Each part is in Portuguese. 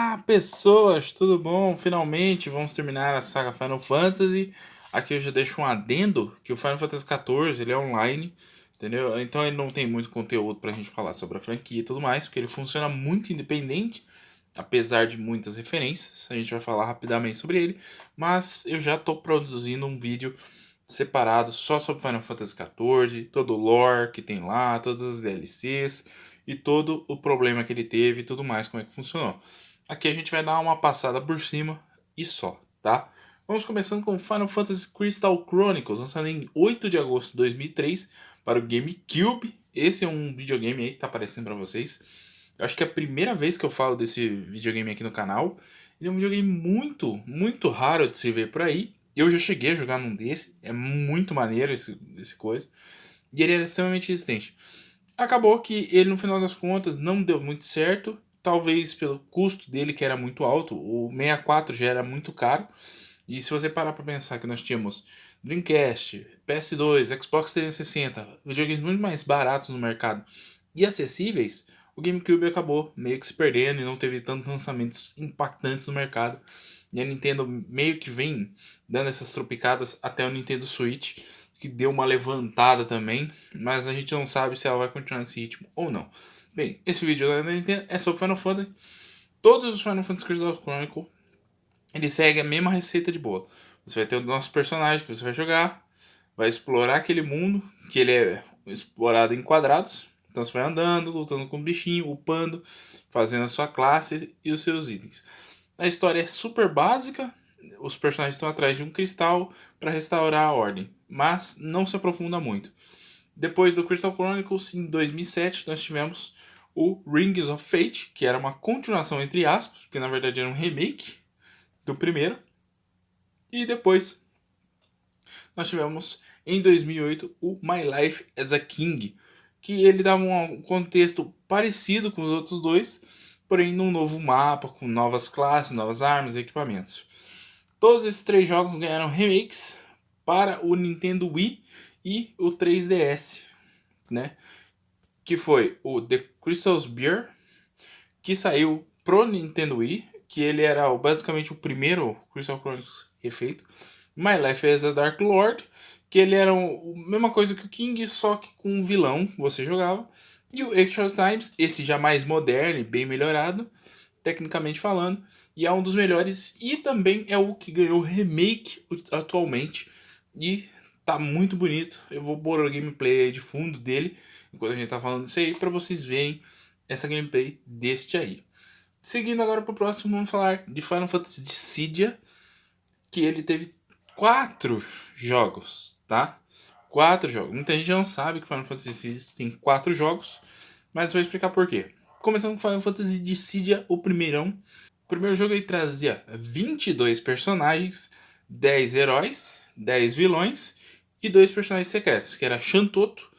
Olá, pessoas, tudo bom? Finalmente vamos terminar a saga Final Fantasy. Aqui eu já deixo um adendo que o Final Fantasy XIV ele é online, entendeu? Então ele não tem muito conteúdo pra gente falar sobre a franquia e tudo mais, porque ele funciona muito independente, apesar de muitas referências. A gente vai falar rapidamente sobre ele, mas eu já tô produzindo um vídeo separado só sobre Final Fantasy XIV, todo o lore que tem lá, todas as DLCs e todo o problema que ele teve e tudo mais, como é que funcionou. Aqui a gente vai dar uma passada por cima e só, tá? Vamos começando com Final Fantasy Crystal Chronicles, lançado em 8 de agosto de 2003 para o GameCube. Esse é um videogame aí que tá aparecendo para vocês. Eu acho que é a primeira vez que eu falo desse videogame aqui no canal. Ele é um videogame muito raro de se ver por aí. Eu já cheguei a jogar num desse, é muito maneiro esse coisa. E ele era extremamente resistente. Acabou que ele, no final das contas, não deu muito certo. Talvez pelo custo dele, que era muito alto. O 64 já era muito caro. E se você parar para pensar que nós tínhamos Dreamcast, PS2, Xbox 360, videogames muito mais baratos no mercado e acessíveis, o GameCube acabou meio que se perdendo e não teve tantos lançamentos impactantes no mercado. E a Nintendo meio que vem dando essas tropicadas até o Nintendo Switch, que deu uma levantada também, mas a gente não sabe se ela vai continuar nesse ritmo ou não. Bem, esse vídeo da Nintendo é sobre Final Fantasy. Todos os Final Fantasy Crystal Chronicle, ele segue a mesma receita de bolo. Você vai ter o nosso personagem que você vai jogar, vai explorar aquele mundo, que ele é explorado em quadrados. Então você vai andando, lutando com o bichinho, upando, fazendo a sua classe e os seus itens. A história é super básica, os personagens estão atrás de um cristal para restaurar a ordem, mas não se aprofunda muito. Depois do Crystal Chronicles, em 2007, nós tivemos o Rings of Fate, que era uma continuação entre aspas, que na verdade era um remake do primeiro. E depois nós tivemos em 2008 o My Life as a King, que ele dava um contexto parecido com os outros dois, porém num novo mapa, com novas classes, novas armas e equipamentos. Todos esses três jogos ganharam remakes para o Nintendo Wii e o 3DS, né? Que foi o The Crystal's Beer, que saiu pro Nintendo Wii, que ele era basicamente o primeiro Crystal Chronicles refeito. My Life as a Dark Lord, que ele era a mesma coisa que o King, só que com um vilão você jogava. E o Extra Times, esse já mais moderno e bem melhorado, tecnicamente falando, e é um dos melhores e também é o que ganhou remake atualmente e tá muito bonito. Eu vou pôr o gameplay aí de fundo dele enquanto a gente tá falando isso aí para vocês verem essa gameplay deste aí. Seguindo agora pro próximo, vamos falar de Final Fantasy Dissidia, que ele teve 4 jogos, tá? 4 jogos. Muita gente não sabe que Final Fantasy Dissidia tem 4 jogos, mas vou explicar por quê. Começando com Final Fantasy Dissidia, o primeirão. O primeiro jogo ele trazia 22 personagens, 10 heróis, 10 vilões e 2 personagens secretos, que era Shantoto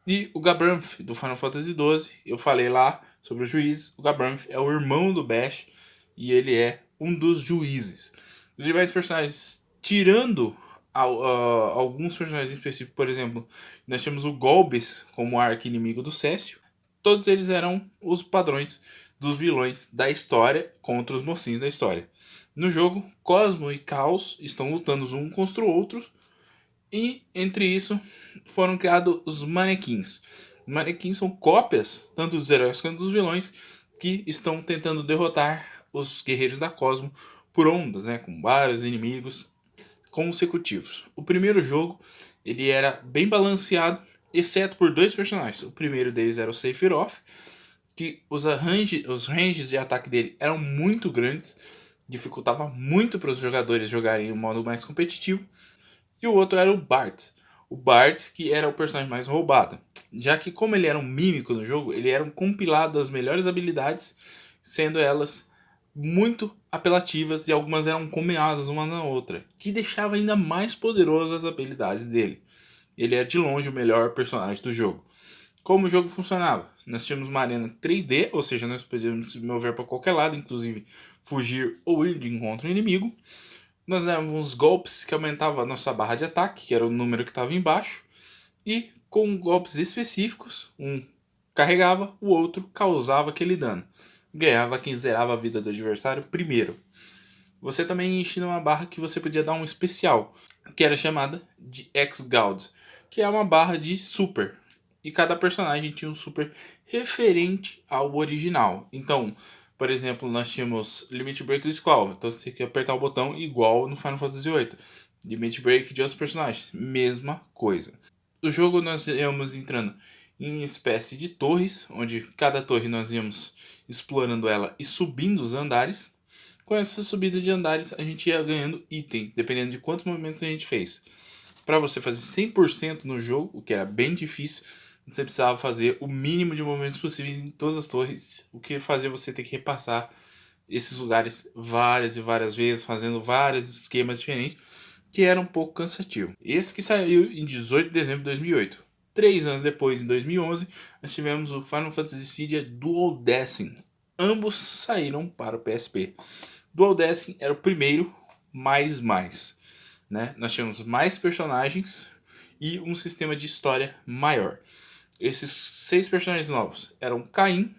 e o Gabranth, do Final Fantasy XII. Eu falei lá sobre o juiz. O Gabranth é o irmão do Bash e ele é um dos juízes. Os demais personagens, tirando alguns personagens específicos, por exemplo, nós temos o Golbez como arqui-inimigo do Cécio. Todos eles eram os padrões dos vilões da história contra os mocinhos da história. No jogo, Cosmo e Caos estão lutando uns contra os outros e, entre isso, foram criados os manequins. Os manequins são cópias, tanto dos heróis quanto dos vilões, que estão tentando derrotar os guerreiros da Cosmo por ondas, né, com vários inimigos consecutivos. O primeiro jogo ele era bem balanceado, exceto por 2 personagens. O primeiro deles era o Sephiroth, que os ranges de ataque dele eram muito grandes, dificultava muito para os jogadores jogarem o modo mais competitivo. E o outro era o Bart. O Bart, que era o personagem mais roubado. Já que, como ele era um mímico no jogo, ele era um compilado das melhores habilidades, sendo elas muito apelativas e algumas eram combinadas uma na outra, que deixava ainda mais poderosas as habilidades dele. Ele é de longe o melhor personagem do jogo. Como o jogo funcionava? Nós tínhamos uma arena 3D, ou seja, nós podíamos se mover para qualquer lado, inclusive fugir ou ir de encontro ao inimigo. Nós dávamos golpes que aumentavam a nossa barra de ataque, que era o número que estava embaixo, e com golpes específicos, um carregava, o outro causava aquele dano. ganhava quem zerava a vida do adversário primeiro. Você também tinha uma barra que você podia dar um especial, que era chamada de X-Gold, que é uma barra de super. E cada personagem tinha um super referente ao original. Então, por exemplo, nós tínhamos Limit Break do Squall, então você tem que apertar o botão igual no Final Fantasy VIII. Limit Break de outros personagens, mesma coisa. O jogo nós íamos entrando em uma espécie de torres, onde cada torre nós íamos explorando ela e subindo os andares. Com essa subida de andares, a gente ia ganhando itens, dependendo de quantos movimentos a gente fez. Para você fazer 100% no jogo, o que era bem difícil, você precisava fazer o mínimo de movimentos possíveis em todas as torres, o que fazia você ter que repassar esses lugares várias e várias vezes, fazendo vários esquemas diferentes, que era um pouco cansativo. Esse que saiu em 18 de dezembro de 2008. 3 anos depois, em 2011, nós tivemos o Final Fantasy Cydia Dual Descent. Ambos saíram para o PSP. Dual Descent era o primeiro mais. Né? Nós tínhamos mais personagens e um sistema de história maior. Esses 6 personagens novos eram Caim,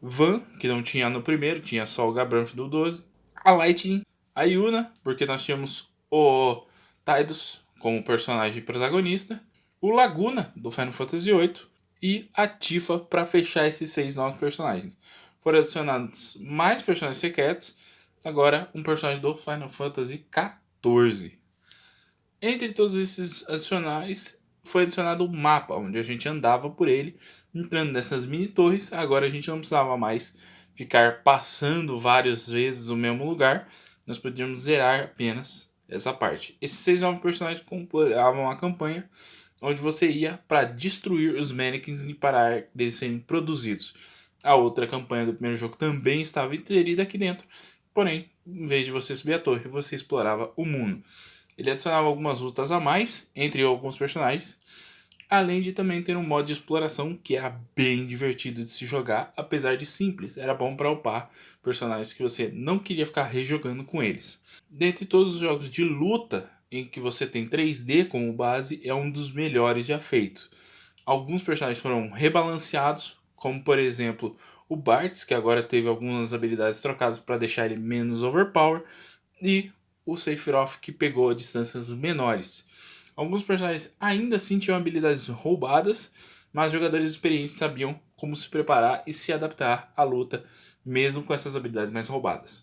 Van, que não tinha no primeiro, tinha só o Gabranth do 12, a Lightning, a Yuna, porque nós tínhamos o Tidus como personagem protagonista, o Laguna do Final Fantasy VIII e a Tifa para fechar esses 6 novos personagens. Foram adicionados mais personagens secretos, agora um personagem do Final Fantasy XIV. Entre todos esses adicionais, foi adicionado o mapa, onde a gente andava por ele, entrando nessas mini torres. Agora a gente não precisava mais ficar passando várias vezes o mesmo lugar, nós podíamos zerar apenas essa parte. Esses 6 novos personagens completavam a campanha, onde você ia para destruir os mannequins e parar deles serem produzidos. A outra campanha do primeiro jogo também estava inserida aqui dentro, porém, em vez de você subir a torre, você explorava o mundo. Ele adicionava algumas lutas a mais entre alguns personagens, além de também ter um modo de exploração que era bem divertido de se jogar, apesar de simples. Era bom para upar personagens que você não queria ficar rejogando com eles. Dentre todos os jogos de luta em que você tem 3D como base, é um dos melhores já feito. Alguns personagens foram rebalanceados, como por exemplo o Bartz, que agora teve algumas habilidades trocadas para deixar ele menos overpower, e o Sephiroth, que pegou distâncias menores. Alguns personagens ainda assim tinham habilidades roubadas, mas jogadores experientes sabiam como se preparar e se adaptar à luta, mesmo com essas habilidades mais roubadas.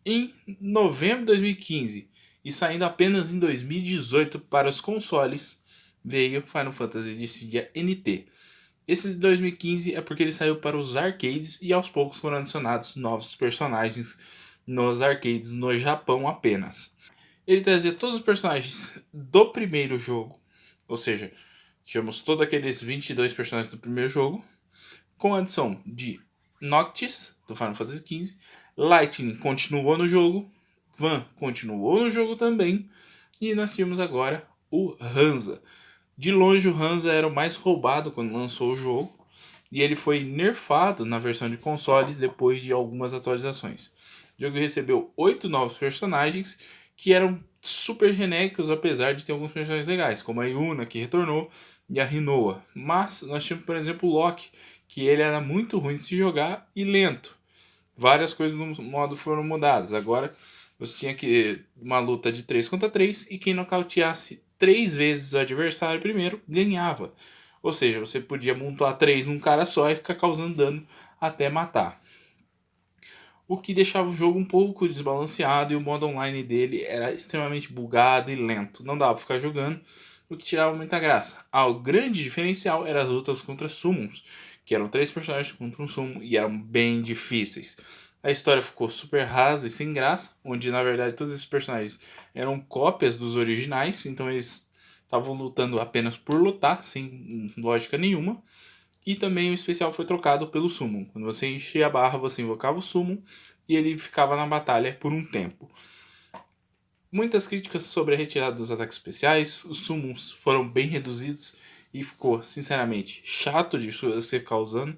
Em novembro de 2015, e saindo apenas em 2018 para os consoles, veio Final Fantasy Dissidia NT. Esse de 2015 é porque ele saiu para os arcades e aos poucos foram adicionados novos personagens nos arcades no Japão apenas. Ele trazia todos os personagens do primeiro jogo, ou seja, tínhamos todos aqueles 22 personagens do primeiro jogo, com a adição de Noctis, do Final Fantasy XV, Lightning continuou no jogo, Van continuou no jogo também, e nós tínhamos agora o Hansa. De longe o Hansa era o mais roubado quando lançou o jogo, e ele foi nerfado na versão de consoles depois de algumas atualizações. O jogo recebeu 8 novos personagens que eram super genéricos, apesar de ter alguns personagens legais, como a Yuna, que retornou, e a Rinoa. Mas nós tínhamos, por exemplo, o Loki, que ele era muito ruim de se jogar e lento. Várias coisas no modo foram mudadas. Agora você tinha que uma luta de 3 contra 3 e quem nocauteasse 3 vezes o adversário primeiro ganhava. Ou seja, você podia montar 3 num cara só e ficar causando dano até matar. O que deixava o jogo um pouco desbalanceado e o modo online dele era extremamente bugado e lento. Não dava para ficar jogando, o que tirava muita graça. O grande diferencial era as lutas contra summons, que eram 3 personagens contra um summon e eram bem difíceis. A história ficou super rasa e sem graça, onde na verdade todos esses personagens eram cópias dos originais, então eles estavam lutando apenas por lutar, sem lógica nenhuma. E também o especial foi trocado pelo Summon. Quando você enchia a barra, você invocava o Summon e ele ficava na batalha por um tempo. Muitas críticas sobre a retirada dos ataques especiais, os Summons foram bem reduzidos e ficou, sinceramente, chato de você ficar usando.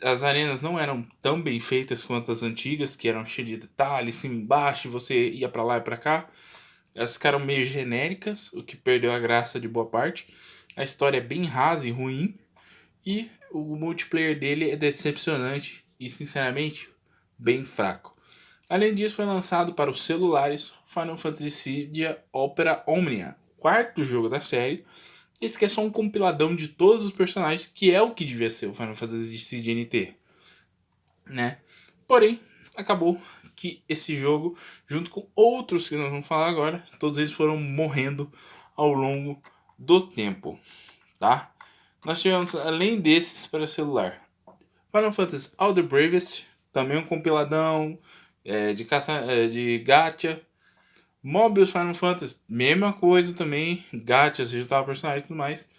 As arenas não eram tão bem feitas quanto as antigas, que eram cheias de detalhes, cima e embaixo, e você ia para lá e para cá. Elas ficaram meio genéricas, o que perdeu a graça de boa parte. A história é bem rasa e ruim. E o multiplayer dele é decepcionante e sinceramente bem fraco. Além disso, foi lançado para os celulares Final Fantasy Dissidia Opera Omnia, quarto jogo da série. Esse que é só um compiladão de todos os personagens, que é o que devia ser o Final Fantasy Dissidia NT, né? Porém, acabou que esse jogo, junto com outros que nós vamos falar agora, todos eles foram morrendo ao longo do tempo, tá? Nós tivemos, além desses para celular, Final Fantasy All the Bravest, também um compiladão de caça, de gacha. Mobius Final Fantasy, mesma coisa também, gacha, você juntava personagens e tudo mais.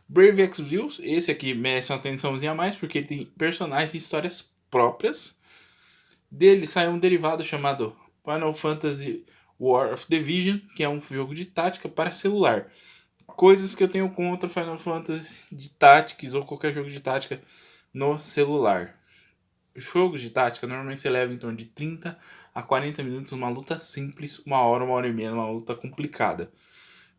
Brave Exvius, esse aqui merece uma atençãozinha a mais, porque ele tem personagens e histórias próprias. Dele saiu um derivado chamado Final Fantasy War of the Vision, que é um jogo de tática para celular. Coisas que eu tenho contra Final Fantasy de Tactics ou qualquer jogo de tática no celular. Jogos de tática normalmente você leva em torno de 30 a 40 minutos, uma luta simples, uma hora e meia, uma luta complicada.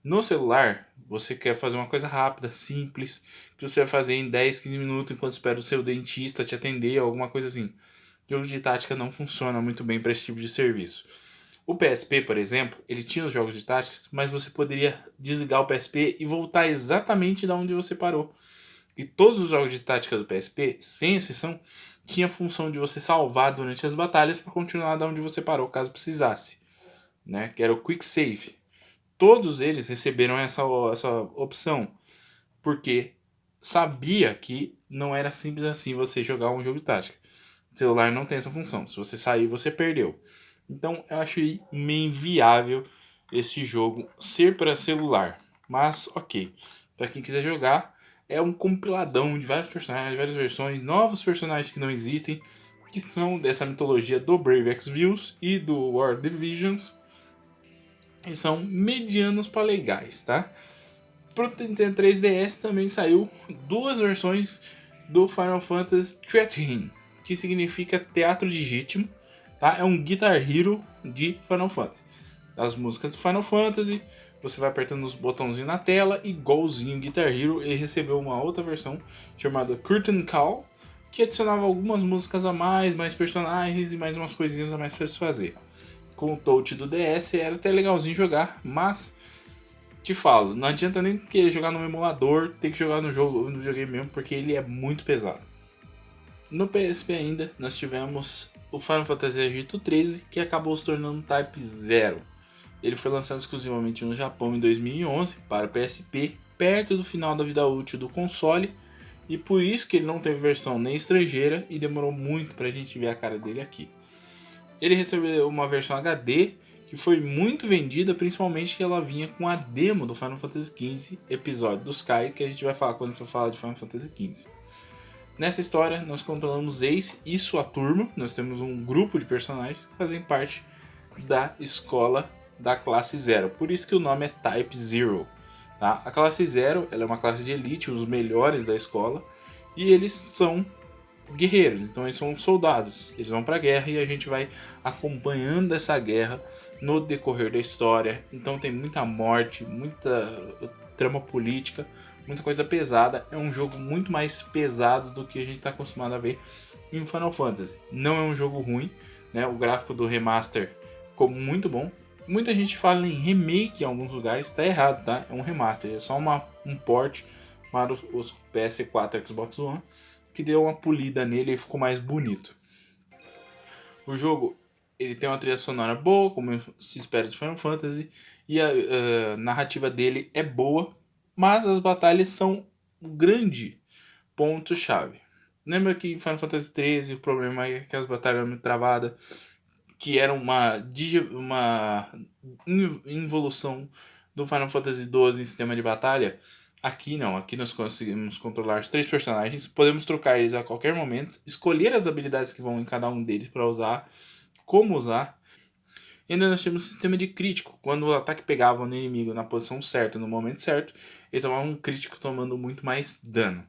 No celular, você quer fazer uma coisa rápida, simples, que você vai fazer em 10, 15 minutos enquanto espera o seu dentista te atender, alguma coisa assim. Jogo de tática não funciona muito bem para esse tipo de serviço. O PSP, por exemplo, ele tinha os jogos de táticas, mas você poderia desligar o PSP e voltar exatamente da onde você parou. E todos os jogos de tática do PSP, sem exceção, tinha a função de você salvar durante as batalhas para continuar da onde você parou, caso precisasse, né? Que era o Quick Save. Todos eles receberam essa opção, porque sabia que não era simples assim você jogar um jogo de tática. O celular não tem essa função. Se você sair, você perdeu. Então eu achei meio inviável esse jogo ser para celular. Mas ok, para quem quiser jogar, é um compiladão de vários personagens, várias versões, novos personagens que não existem, que são dessa mitologia do Brave Exvius e do War Divisions, e são medianos para legais, tá? Pro Nintendo 3DS também saiu duas versões do Final Fantasy XIII, que significa teatro de ritmo, tá? É um Guitar Hero de Final Fantasy. As músicas do Final Fantasy, você vai apertando os botãozinhos na tela, igualzinho Guitar Hero. Ele recebeu uma outra versão chamada Curtain Call, que adicionava algumas músicas a mais personagens e mais umas coisinhas a mais para se fazer. Com o touch do DS era até legalzinho jogar, mas te falo, não adianta nem querer jogar no emulador, tem que jogar no jogo, no videogame mesmo, porque ele é muito pesado. No PSP ainda, nós tivemos o Final Fantasy Agito 13, que acabou se tornando Type 0. Ele foi lançado exclusivamente no Japão em 2011 para PSP, perto do final da vida útil do console, e por isso que ele não teve versão nem estrangeira e demorou muito pra gente ver a cara dele aqui. Ele recebeu uma versão HD que foi muito vendida, principalmente que ela vinha com a demo do Final Fantasy XV, episódio do Sky, que a gente vai falar quando for falar de Final Fantasy XV. Nessa história, nós controlamos Ace e sua turma. Nós temos um grupo de personagens que fazem parte da escola da classe Zero. Por isso que o nome é Type Zero. Tá? A classe Zero ela é uma classe de elite, os melhores da escola. E eles são guerreiros, então eles são soldados. Eles vão para a guerra e a gente vai acompanhando essa guerra no decorrer da história. Então tem muita morte, muita trama política, muita coisa pesada. É um jogo muito mais pesado do que a gente está acostumado a ver em Final Fantasy. Não é um jogo ruim, né? O gráfico do remaster ficou muito bom. Muita gente fala em remake em alguns lugares, está errado, tá? É um remaster, é só um port para os PS4 e Xbox One, que deu uma polida nele e ficou mais bonito. O jogo ele tem uma trilha sonora boa, como se espera de Final Fantasy, e a narrativa dele é boa, mas as batalhas são um grande ponto-chave. Lembra que em Final Fantasy XIII o problema é que as batalhas eram muito travadas, que era uma involução do Final Fantasy XII em sistema de batalha? Aqui não, aqui nós conseguimos controlar os 3 personagens, podemos trocar eles a qualquer momento, escolher as habilidades que vão em cada um deles para usar, como usar. E ainda nós temos um sistema de crítico, quando o ataque pegava no inimigo na posição certa, no momento certo, ele tomava um crítico tomando muito mais dano.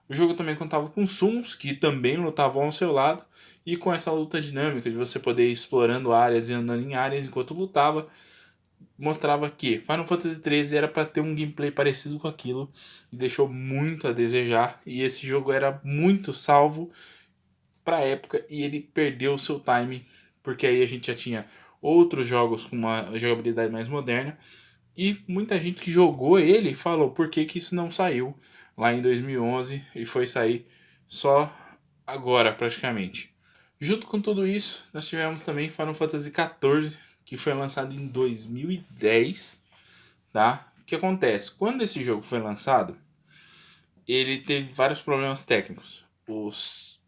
O jogo também contava com summons, que também lutavam ao seu lado, e com essa luta dinâmica de você poder ir explorando áreas e andando em áreas enquanto lutava, mostrava que Final Fantasy XIII era para ter um gameplay parecido com aquilo, e deixou muito a desejar, e esse jogo era muito salvo pra época e ele perdeu o seu time, porque aí a gente já tinha outros jogos com uma jogabilidade mais moderna. E muita gente que jogou ele falou por que que isso não saiu lá em 2011 e foi sair só agora praticamente. Junto com tudo isso, nós tivemos também Final Fantasy XIV, que foi lançado em 2010, tá? O que acontece? Quando esse jogo foi lançado, ele teve vários problemas técnicos. Os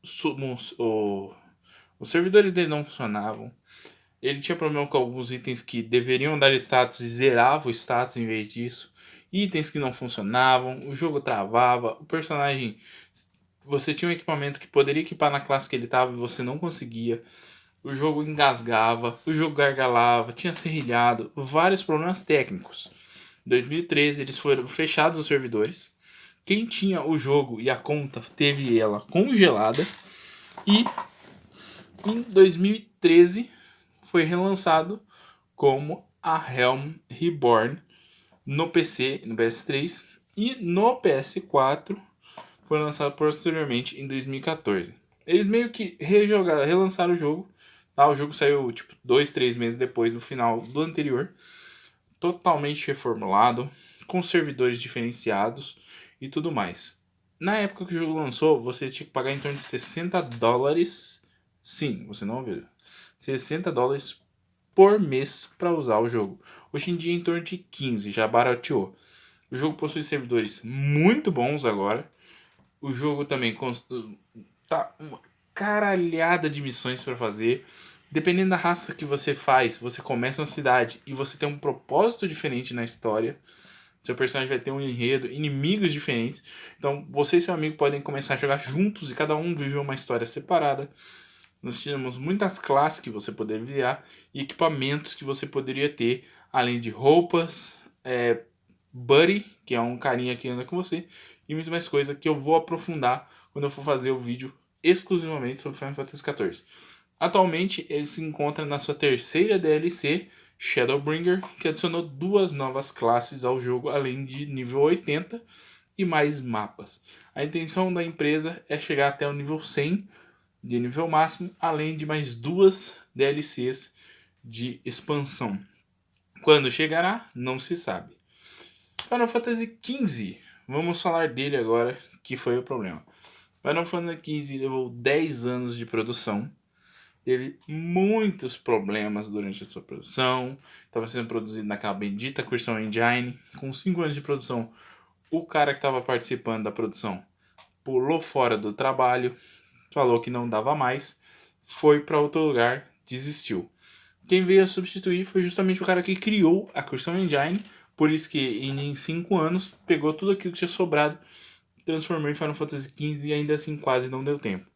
servidores dele não funcionavam. Ele tinha problema com alguns itens que deveriam dar status e zerava o status em vez disso. Itens que não funcionavam, o jogo travava, o personagem... Você tinha um equipamento que poderia equipar na classe que ele estava e você não conseguia. O jogo engasgava, o jogo gargalava, tinha serrilhado, vários problemas técnicos. Em 2013 eles foram fechados os servidores. Quem tinha o jogo e a conta teve ela congelada. E em 2013 foi relançado como a Helm Reborn no PC, no PS3 e no PS4 foi lançado posteriormente em 2014. Eles meio que relançaram o jogo, tá? O jogo saiu tipo 2, 3 meses depois do final do anterior, totalmente reformulado, com servidores diferenciados e tudo mais. Na época que o jogo lançou, você tinha que pagar em torno de $60. Sim, você não ouviu. $60 por mês para usar o jogo. Hoje em dia em torno de 15, já barateou. O jogo possui servidores muito bons agora. O jogo também tá uma caralhada de missões para fazer. Dependendo da raça que você faz, você começa uma cidade e você tem um propósito diferente na história. Seu personagem vai ter um enredo, inimigos diferentes. Então você e seu amigo podem começar a jogar juntos e cada um vive uma história separada. Nós tínhamos muitas classes que você poderia virar e equipamentos que você poderia ter, além de roupas, buddy, que é um carinha que anda com você, e muito mais coisa que eu vou aprofundar quando eu for fazer o vídeo exclusivamente sobre Final Fantasy XIV. Atualmente ele se encontra na sua terceira DLC, Shadowbringer, que adicionou 2 novas classes ao jogo, além de nível 80 e mais mapas. A intenção da empresa é chegar até o nível 100 de nível máximo, além de mais 2 DLCs de expansão. Quando chegará, não se sabe. Final Fantasy XV, vamos falar dele agora, que foi o problema. Final Fantasy XV levou 10 anos de produção, teve muitos problemas durante a sua produção, estava sendo produzido naquela bendita Crystal Engine, com 5 anos de produção. O cara que estava participando da produção pulou fora do trabalho, falou que não dava mais, foi para outro lugar, desistiu. Quem veio a substituir foi justamente o cara que criou a Crystal Engine, por isso que em 5 anos pegou tudo aquilo que tinha sobrado, transformou em Final Fantasy XV e ainda assim quase não deu tempo.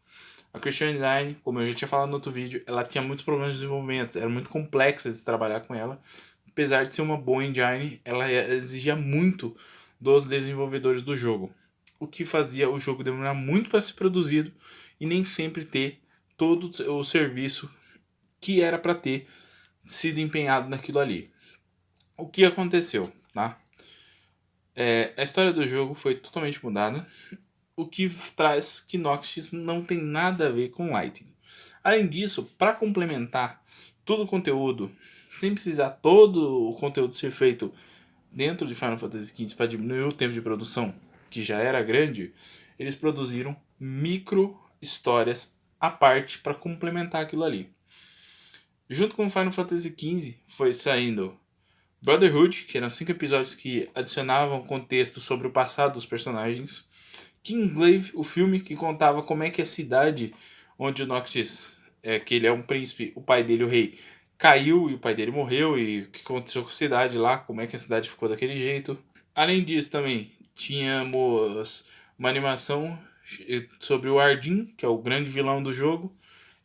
A Crystal Engine, como eu já tinha falado no outro vídeo, ela tinha muitos problemas de desenvolvimento, era muito complexa de se trabalhar com ela. Apesar de ser uma boa engine, ela exigia muito dos desenvolvedores do jogo, o que fazia o jogo demorar muito para ser produzido e nem sempre ter todo o serviço que era para ter sido empenhado naquilo ali. O que aconteceu, tá? A história do jogo foi totalmente mudada, o que traz que Noctis não tem nada a ver com Lightning. Além disso, para complementar todo o conteúdo, sem precisar todo o conteúdo ser feito dentro de Final Fantasy XV para diminuir o tempo de produção, que já era grande, eles produziram micro histórias à parte para complementar aquilo ali. Junto com Final Fantasy XV foi saindo Brotherhood, que eram 5 episódios que adicionavam contexto sobre o passado dos personagens. Kingsglaive, o filme que contava como é que a cidade onde o Noctis, que ele é um príncipe, o pai dele, o rei, caiu e o pai dele morreu e o que aconteceu com a cidade lá, como é que a cidade ficou daquele jeito. Além disso também tínhamos uma animação sobre o Ardyn, que é o grande vilão do jogo.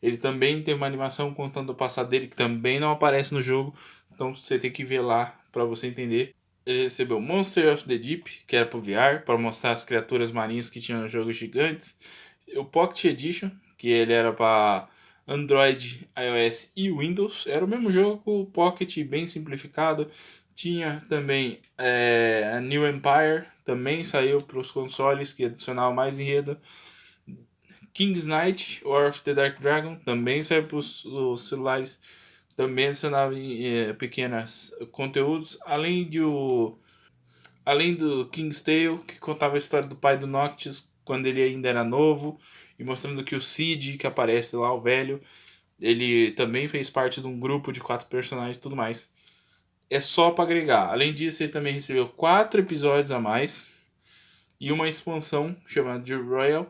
Ele também tem uma animação contando o passado dele, que também não aparece no jogo, então você tem que ver lá para você entender. Ele recebeu Monster of the Deep, que era para o VR, para mostrar as criaturas marinhas que tinham no jogo gigantes. O Pocket Edition, que ele era para Android, iOS e Windows. Era o mesmo jogo, o Pocket bem simplificado. Tinha também a New Empire, também saiu para os consoles, que adicionava mais enredo. King's Knight, War of the Dark Dragon, também sai para os celulares, também adicionava pequenos conteúdos, além do King's Tale, que contava a história do pai do Noctis quando ele ainda era novo, e mostrando que o Cid, que aparece lá, o velho, ele também fez parte de um grupo de 4 personagens e tudo mais. É só para agregar. Além disso, ele também recebeu 4 episódios a mais e uma expansão chamada de Royal,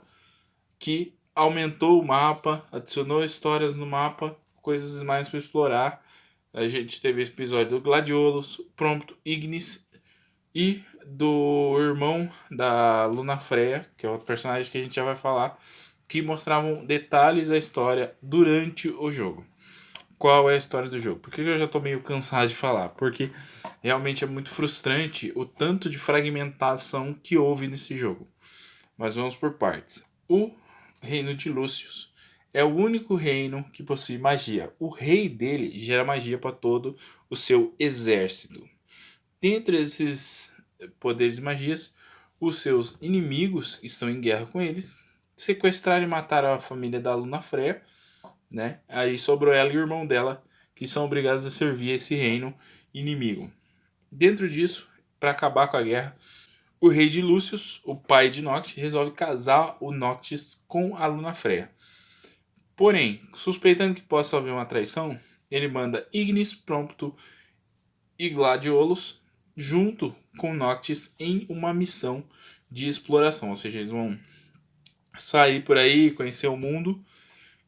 que aumentou o mapa, adicionou histórias no mapa, coisas mais para explorar. A gente teve esse episódio do Gladiolus, Prompto Ignis e do irmão da Luna Freya, que é outro personagem que a gente já vai falar, que mostravam detalhes da história durante o jogo. Qual é a história do jogo? Por que eu já tô meio cansado de falar? Porque realmente é muito frustrante o tanto de fragmentação que houve nesse jogo. Mas vamos por partes. O reino de Lucius é o único reino que possui magia. O rei dele gera magia para todo o seu exército. Dentre esses poderes e magias, os seus inimigos estão em guerra com eles. Sequestraram e mataram a família da Luna Freya, né? Aí sobrou ela e o irmão dela, que são obrigados a servir esse reino inimigo. Dentro disso, para acabar com a guerra, o rei de Lucius, o pai de Noctis, resolve casar o Noctis com a Luna Freya. Porém, suspeitando que possa haver uma traição, ele manda Ignis, Prompto e Gladiolus junto com Noctis em uma missão de exploração. Ou seja, eles vão sair por aí, conhecer o mundo,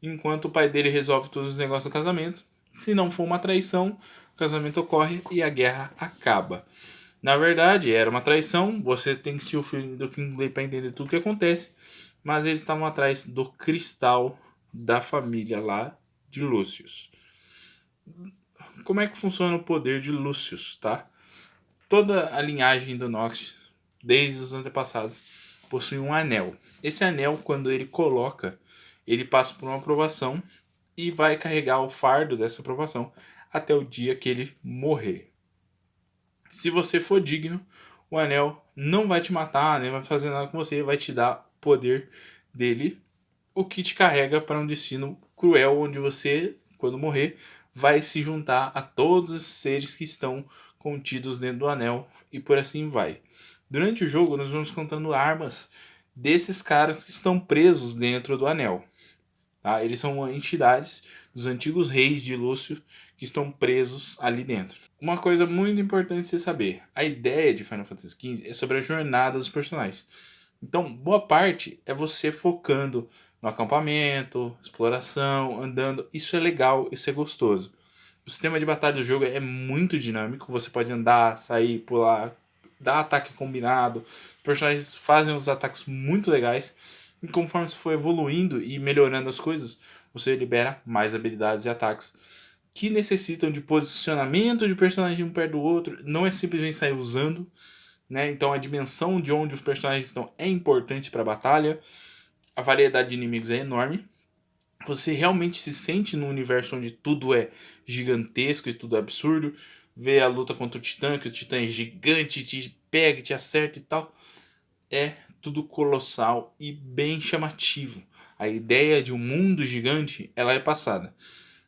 enquanto o pai dele resolve todos os negócios do casamento. Se não for uma traição, o casamento ocorre e a guerra acaba. Na verdade, era uma traição. Você tem que assistir o filme do Kingsley para entender tudo o que acontece. Mas eles estavam atrás do cristal da família lá de Lucius. Como é que funciona o poder de Lucius, tá? Toda a linhagem do Noctis, desde os antepassados, possui um anel. Esse anel, quando ele coloca, ele passa por uma aprovação e vai carregar o fardo dessa aprovação até o dia que ele morrer. Se você for digno, o anel não vai te matar, nem vai fazer nada com você, vai te dar poder dele, o que te carrega para um destino cruel, onde você, quando morrer, vai se juntar a todos os seres que estão contidos dentro do anel e por assim vai. Durante o jogo, nós vamos contando armas desses caras que estão presos dentro do anel. Tá? Eles são entidades dos antigos reis de Lúcio que estão presos ali dentro. Uma coisa muito importante de você saber: a ideia de Final Fantasy XV é sobre a jornada dos personagens. Então, boa parte é você focando no acampamento, exploração, andando. Isso é legal, isso é gostoso. O sistema de batalha do jogo é muito dinâmico. Você pode andar, sair, pular, dar ataque combinado. Os personagens fazem uns ataques muito legais. E conforme você for evoluindo e melhorando as coisas, você libera mais habilidades e ataques que necessitam de posicionamento de personagem um perto do outro. Não é simplesmente sair usando, né? Então a dimensão de onde os personagens estão é importante para a batalha. A variedade de inimigos é enorme. Você realmente se sente num universo onde tudo é gigantesco e tudo é absurdo. Vê a luta contra o Titã, que o Titã é gigante, te pega, te acerta e tal. É tudo colossal e bem chamativo. A ideia de um mundo gigante, ela é passada.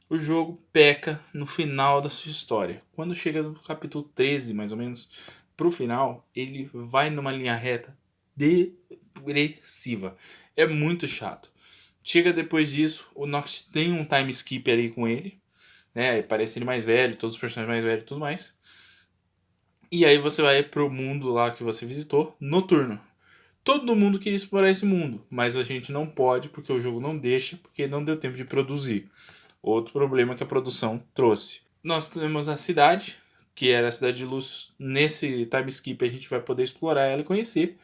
O jogo peca no final da sua história. Quando chega no capítulo 13, mais ou menos, pro final, ele vai numa linha reta depressiva. É muito chato. Chega depois disso, o Nox tem um time skip ali com ele, né? Parece ele mais velho, todos os personagens mais velhos e tudo mais. E aí você vai pro mundo lá que você visitou, noturno. Todo mundo queria explorar esse mundo, mas a gente não pode porque o jogo não deixa, porque não deu tempo de produzir. Outro problema que a produção trouxe. Nós temos a cidade, que era a cidade de Luz. Nesse time skip a gente vai poder explorar ela e conhecer.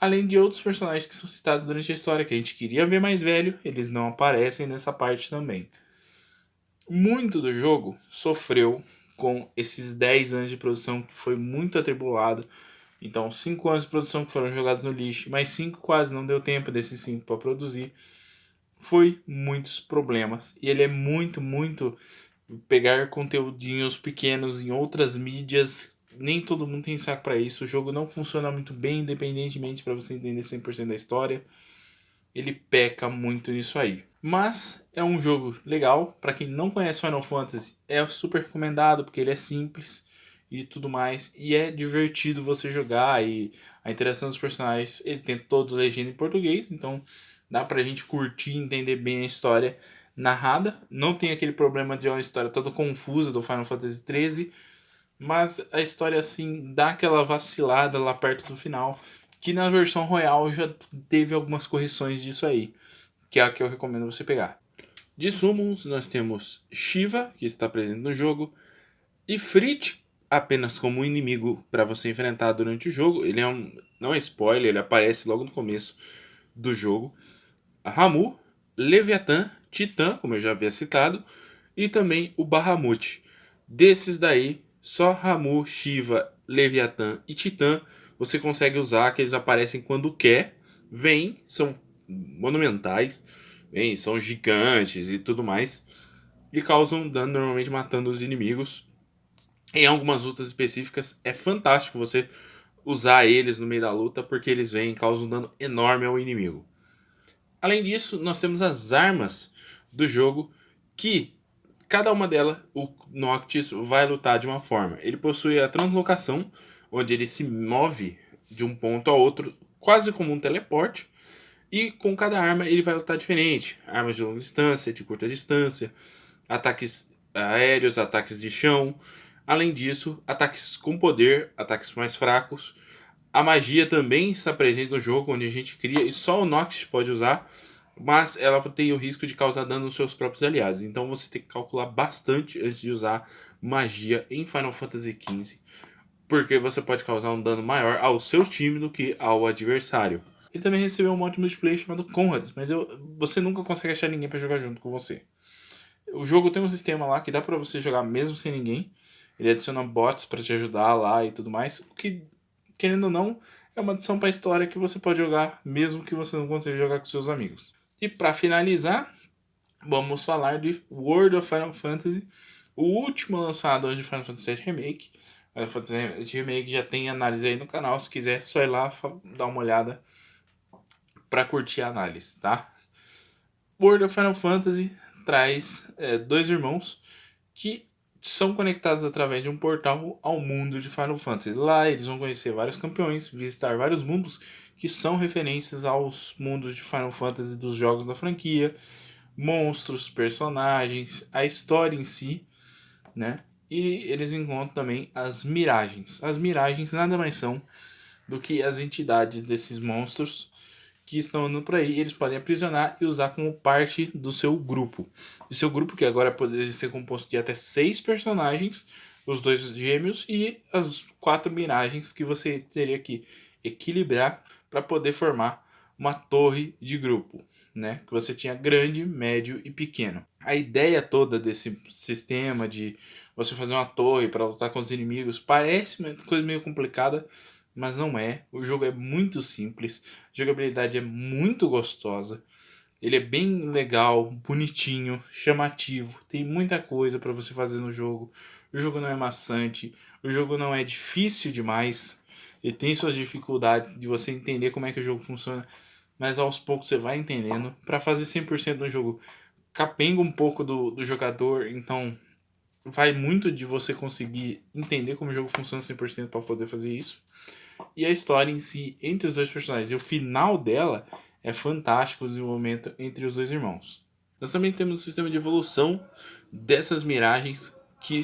Além de outros personagens que são citados durante a história, que a gente queria ver mais velho, eles não aparecem nessa parte também. Muito do jogo sofreu com esses 10 anos de produção, que foi muito atribulado. Então, 5 anos de produção que foram jogados no lixo, mas 5 quase não deu tempo desses 5 para produzir. Foi muitos problemas. E ele é muito pegar conteúdinhos pequenos em outras mídias. Nem todo mundo tem saco para isso. O jogo não funciona muito bem independentemente para você entender 100% da história. ele peca muito nisso aí. Mas é um jogo legal, para quem não conhece Final Fantasy, é super recomendado porque ele é simples e tudo mais, e é divertido você jogar, e a interação dos personagens, ele tem todo legenda em português, então dá pra gente curtir e entender bem a história narrada. Não tem aquele problema de uma história toda confusa do Final Fantasy XIII, mas a história assim dá aquela vacilada lá perto do final, que na versão Royal já teve algumas correções disso aí, que é a que eu recomendo você pegar. De summons, nós temos Shiva, que está presente no jogo, Ifrit, apenas como inimigo para você enfrentar durante o jogo. Ele é não é spoiler, ele aparece logo no começo do jogo. Ramu, Leviatã, Titã, como eu já havia citado, e também o Bahamut. Desses daí, só Ramu, Shiva, Leviatã e Titã você consegue usar, que eles aparecem quando quer. Vêm, são monumentais, vêm, são gigantes e tudo mais, e causam dano normalmente matando os inimigos. Em algumas lutas específicas é fantástico você usar eles no meio da luta, porque eles vêm e causam um dano enorme ao inimigo. Além disso, nós temos as armas do jogo, que cada uma delas, o Noctis vai lutar de uma forma. Ele possui a translocação, onde ele se move de um ponto a outro, quase como um teleporte. E com cada arma ele vai lutar diferente. Armas de longa distância, de curta distância, ataques aéreos, ataques de chão. Além disso, ataques com poder, ataques mais fracos. A magia também está presente no jogo, onde a gente cria, e só o Nox pode usar, mas ela tem o risco de causar dano nos seus próprios aliados. Então você tem que calcular bastante antes de usar magia em Final Fantasy XV, porque você pode causar um dano maior ao seu time do que ao adversário. Ele também recebeu um modo multiplayer chamado Conrads, mas você nunca consegue achar ninguém para jogar junto com você. O jogo tem um sistema lá que dá para você jogar mesmo sem ninguém. Ele adiciona bots para te ajudar lá e tudo mais. O que, querendo ou não, é uma adição para a história que você pode jogar mesmo que você não consiga jogar com seus amigos. E para finalizar, vamos falar de World of Final Fantasy, o último lançado hoje de Final Fantasy VII Remake. Final Fantasy VII Remake já tem análise aí no canal, se quiser só ir lá dar uma olhada para curtir a análise, tá? World of Final Fantasy traz dois irmãos que são conectados através de um portal ao mundo de Final Fantasy. Lá eles vão conhecer vários campeões, visitar vários mundos que são referências aos mundos de Final Fantasy dos jogos da franquia, monstros, personagens, a história em si, né? E eles encontram também as miragens. As miragens nada mais são do que as entidades desses monstros que estão andando por aí. Eles podem aprisionar e usar como parte do seu grupo. O seu grupo, que agora pode ser composto de até 6 personagens, os dois gêmeos e as 4 miragens que você teria que equilibrar para poder formar uma torre de grupo, né? Que você tinha grande, médio e pequeno. A ideia toda desse sistema de você fazer uma torre para lutar com os inimigos parece uma coisa meio complicada, mas não é. O jogo é muito simples, a jogabilidade é muito gostosa, ele é bem legal, bonitinho, chamativo, tem muita coisa para você fazer no jogo. O jogo não é maçante, o jogo não é difícil demais, ele tem suas dificuldades de você entender como é que o jogo funciona, mas aos poucos você vai entendendo. Para fazer 100% no jogo, capenga um pouco do jogador, então vai muito de você conseguir entender como o jogo funciona 100% para poder fazer isso. E a história em si, entre os dois personagens, e o final dela é fantástico, o desenvolvimento entre os dois irmãos. Nós também temos o sistema de evolução dessas miragens, que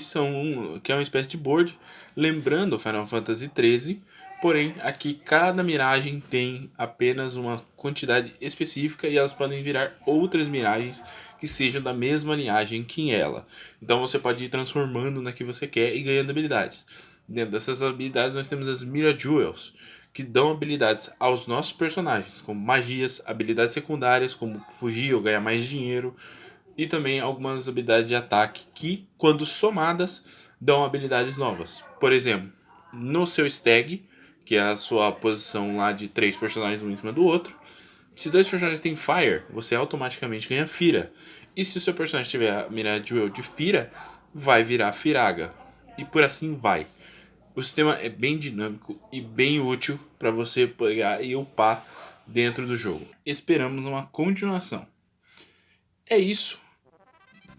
é uma espécie de board, lembrando o Final Fantasy XIII, porém aqui cada miragem tem apenas uma quantidade específica e elas podem virar outras miragens que sejam da mesma linhagem que ela. Então você pode ir transformando na que você quer e ganhando habilidades. Dentro dessas habilidades nós temos as Mira Jewels, que dão habilidades aos nossos personagens, como magias, habilidades secundárias, como fugir ou ganhar mais dinheiro, e também algumas habilidades de ataque que, quando somadas, dão habilidades novas. Por exemplo, no seu stag, que é a sua posição lá de 3 personagens um em cima do outro, se 2 personagens têm Fire, você automaticamente ganha Fira. E se o seu personagem tiver a Mira Jewel de Fira, vai virar Firaga. E por assim vai. O sistema é bem dinâmico e bem útil para você pegar e upar dentro do jogo. Esperamos uma continuação. É isso.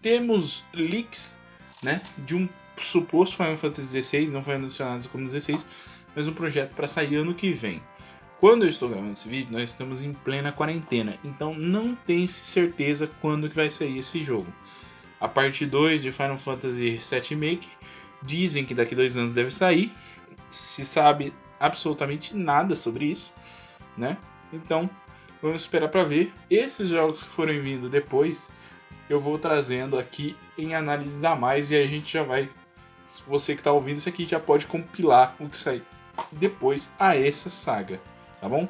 Temos leaks, né, de um suposto Final Fantasy XVI, não foi anunciado como 16, mas um projeto para sair ano que vem. Quando eu estou gravando esse vídeo, nós estamos em plena quarentena, então não tem certeza quando que vai sair esse jogo. A parte 2 de Final Fantasy VII Remake dizem que daqui 2 anos deve sair, se sabe absolutamente nada sobre isso, né? Então vamos esperar para ver. Esses jogos que forem vindo depois, eu vou trazendo aqui em análises a mais e a gente já vai, você que está ouvindo isso aqui já pode compilar o que sair depois a essa saga, tá bom?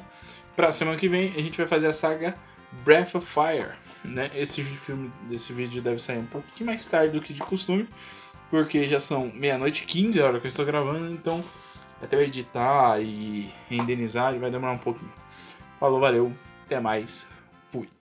Pra semana que vem a gente vai fazer a saga Breath of Fire, né? Esse vídeo deve sair um pouquinho mais tarde do que de costume, porque já são 00:15 a hora que eu estou gravando, então até eu editar e renderizar vai demorar um pouquinho. Falou, valeu, até mais, fui.